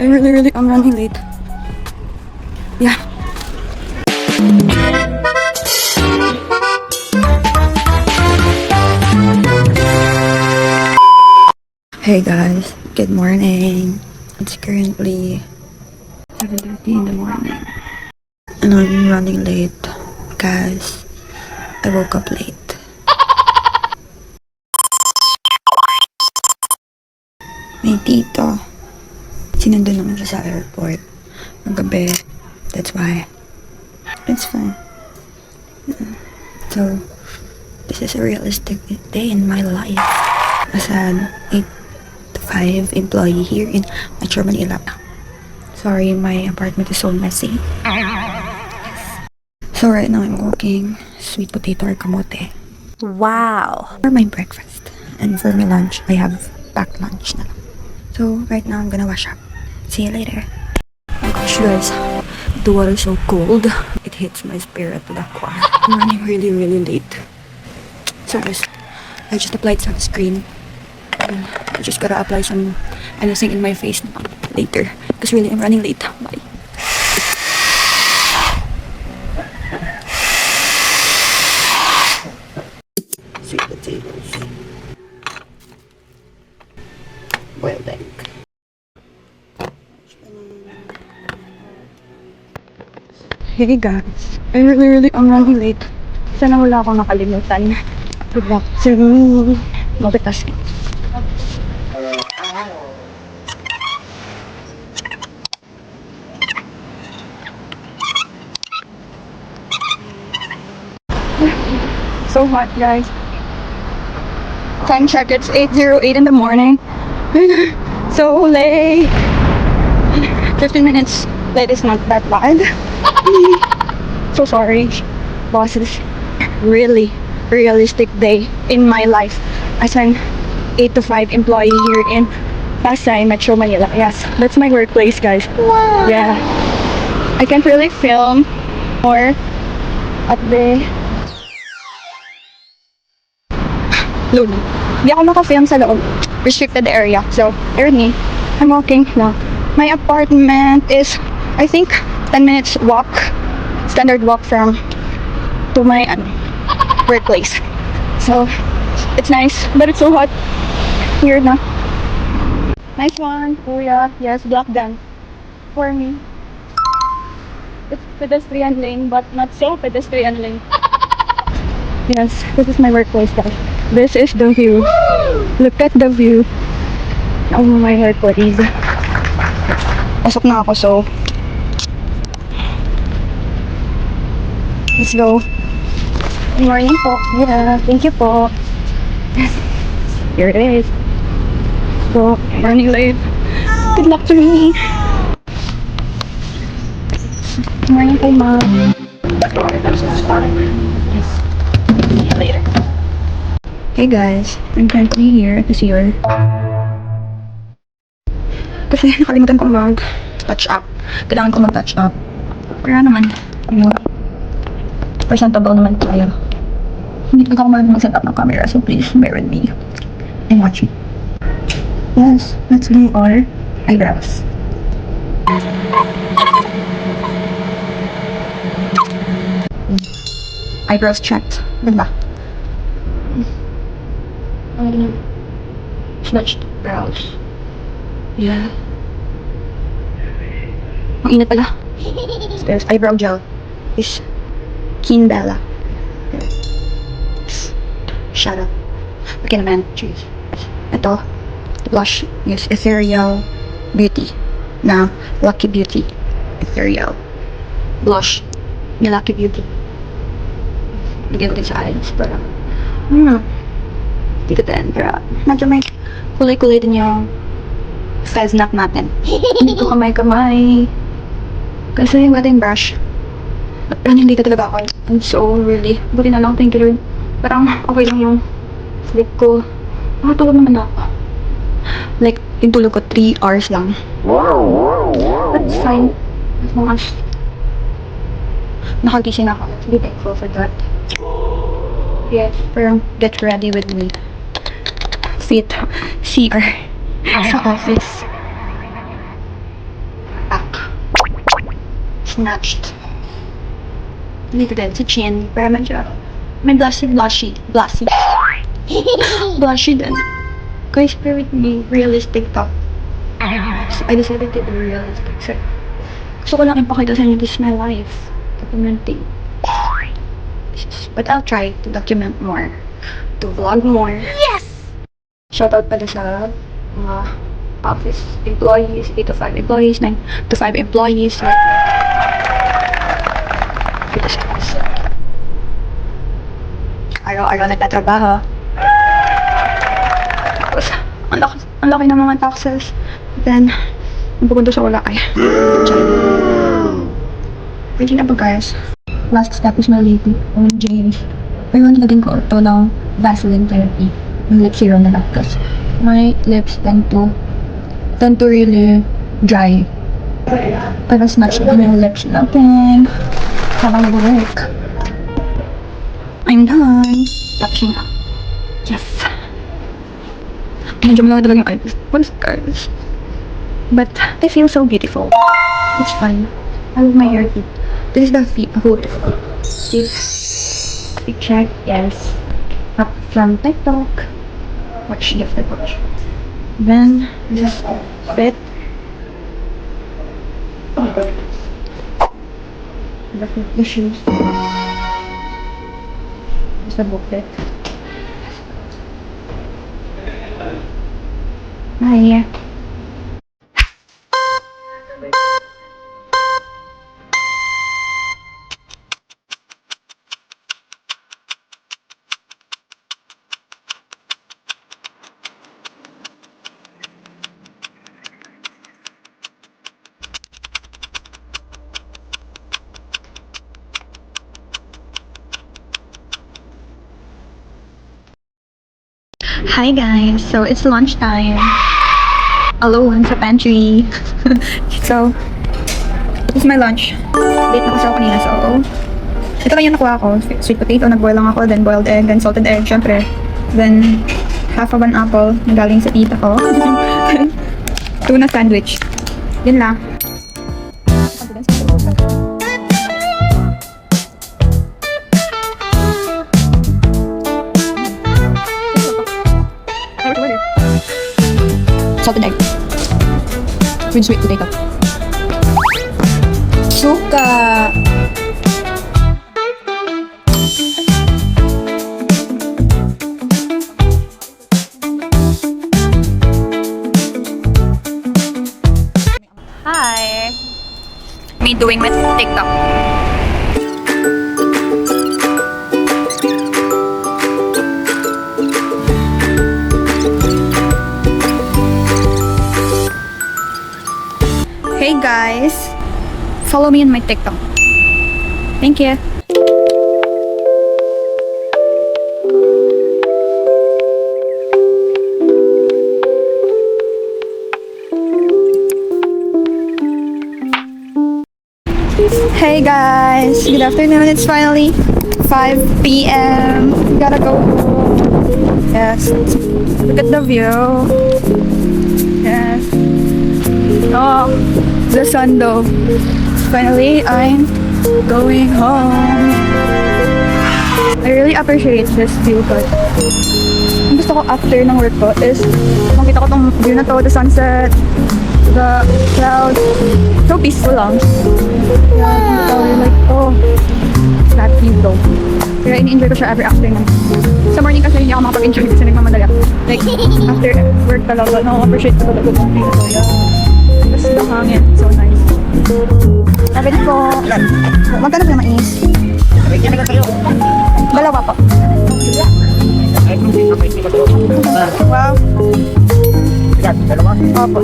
I'm running late. Yeah. Hey guys, good morning. It's currently 7:30 in the morning. And I'm running late because I woke up late. May tito. Sinundo naman siya sa airport. Magabi. That's why. It's fine. So, this is a realistic day in my life. As an 8 to 5 employee here in Metro Manila. Sorry, my apartment is so messy. So right now I'm cooking sweet potato or kamote. Wow. For my breakfast. And for my lunch, I have packed lunch na lang. So right now I'm gonna wash up. See you later. Oh gosh guys, the water is so cold. It hits my spirit to the core. I'm running really late. So guys, I just applied sunscreen. And I just gotta apply some anything in my face now, later. Because really I'm running late. Bye. Sweet potatoes. Boiled egg. Hey guys, I'm running late. Sana wala akong nakalimutan. Good luck to multitasking. So hot guys. Time check, it's 8:08 in the morning. So late. 15 minutes late is not that bad. So sorry, bosses. Really realistic day in my life as an 8 to 5 employee here in Pasay, Metro Manila. Yes, that's my workplace, guys. Wow. Yeah. I can't really film more at the loob. Hindi ako makafilm sa loob. Restricted area. So, currently, I'm walking now. My apartment is, I think, 10 minutes walk. Standard walk from to my workplace. So, it's nice, but it's so hot here now. Nice one, Kuya. Yes, block them for me. It's pedestrian lane, but not so pedestrian lane. Yes, this is my workplace, guys. This is the view. Look at the view of my workplace. Pasok na ako, so let's go. Good morning po. Yeah, thank you po. Here it is. So, running late. Good luck to me. Good morning po, ma'am. Later. Hey guys, I'm currently here at the CR. Kasi nakalimutan ko mag-touch up. Kailangan ko mag-touch up. Kaya naman, presentable naman tayo. Hindi ko marunong mag-set up ng camera, so please bear with me and watch me. Yes, let's do our eyebrows. Eyebrows checked. Ganda. Smudged brows. Yeah. Ang init pala. There's eyebrow gel. Is Kindala. Shut up. Okay naman. Cheers. Ito. Blush is Ethereal Beauty. Na Lucky Beauty. Ethereal. Blush. Ni Lucky Beauty. Lagyan ko din sa eyes. Para dito din. Pero medyo may kulay-kulay din yung Feznap natin. Hindi ko kamay-kamay. Kasi wala yung brush. Pero hindi ka talaga ako. I'm so really. Buti na lang, thank you Lord. Parang okay lang yung sleep ko. Nakatulog naman ako. Like, yung tulog ko 3 hours lang. That's fine. As long as nakagising ako. Be thankful for that. Yes, pero get ready with me. Fit CR sa office. matched. Dito din, sa chin. Para medyo, may blushy. Blushy din. Guys, pero with realistic top. So, I decided to do realistic. So, gusto ko lang ipakita sa inyo, this is my life. Documenting. But I'll try to document more. To vlog more. Yes! Shoutout pala sa mga office employees, 8 to 5 employees, 9 to 5 employees. Araw-araw nagtatrabaho. Tapos, ang laki ng mga taxes. Then, napupunta sa wala ay. Waiting na ba guys? Last step is my lipstick on Jane. Pero nilagyan ko ito ng Vaseline therapy. Yung lip serum na lang. Kasi my lips tend to really dry. Pero snatch ko yung lips natin. Habang nag-work. I'm done. Touching up. Yes. Medyo malawa talaga yung eyes. What is guys? But I feel so beautiful. It's fun. I love my hair too. This is the hood. This picture, yes. Up from TikTok. Watch the watch. Then this is bit. The shoes. There's the booklet. Hi. Hi guys, so it's lunchtime. Alone sa pantry. So, this is my lunch. Late na kasi ako kanina, so ito lang yung nakuha ko. Sweet potato, nag-boil lang ako, then boiled egg, then salted egg, syempre. Then, half of an apple na galing sa tita ko. Tuna sandwich. Yun lang. Salted egg. With sweet potato. Suka! Hi. Me doing with TikTok. Hey guys, follow me on my TikTok. Thank you. Hey guys, good afternoon. It's finally 5 p.m. Gotta go home. Yes, look at the view. Yes. Oh, the sun though. Finally, I'm going home. I really appreciate this view, but ang gusto ko after ng work ko is makita ko tong view na to, the sunset, the clouds. So peaceful lang. Yeah, so like, oh, that view though. Kaya ini-enjoy ko siya every afternoon. Sa morning kasi hindi ako makapag-enjoy kasi nagmamadali ako. Like, after work talaga, no-appreciate ko talaga ng view. So, yeah. Tapos the hangin, so nice. Sabi ko, magkano ba yung mais? Dalawa po. Wow. Opo.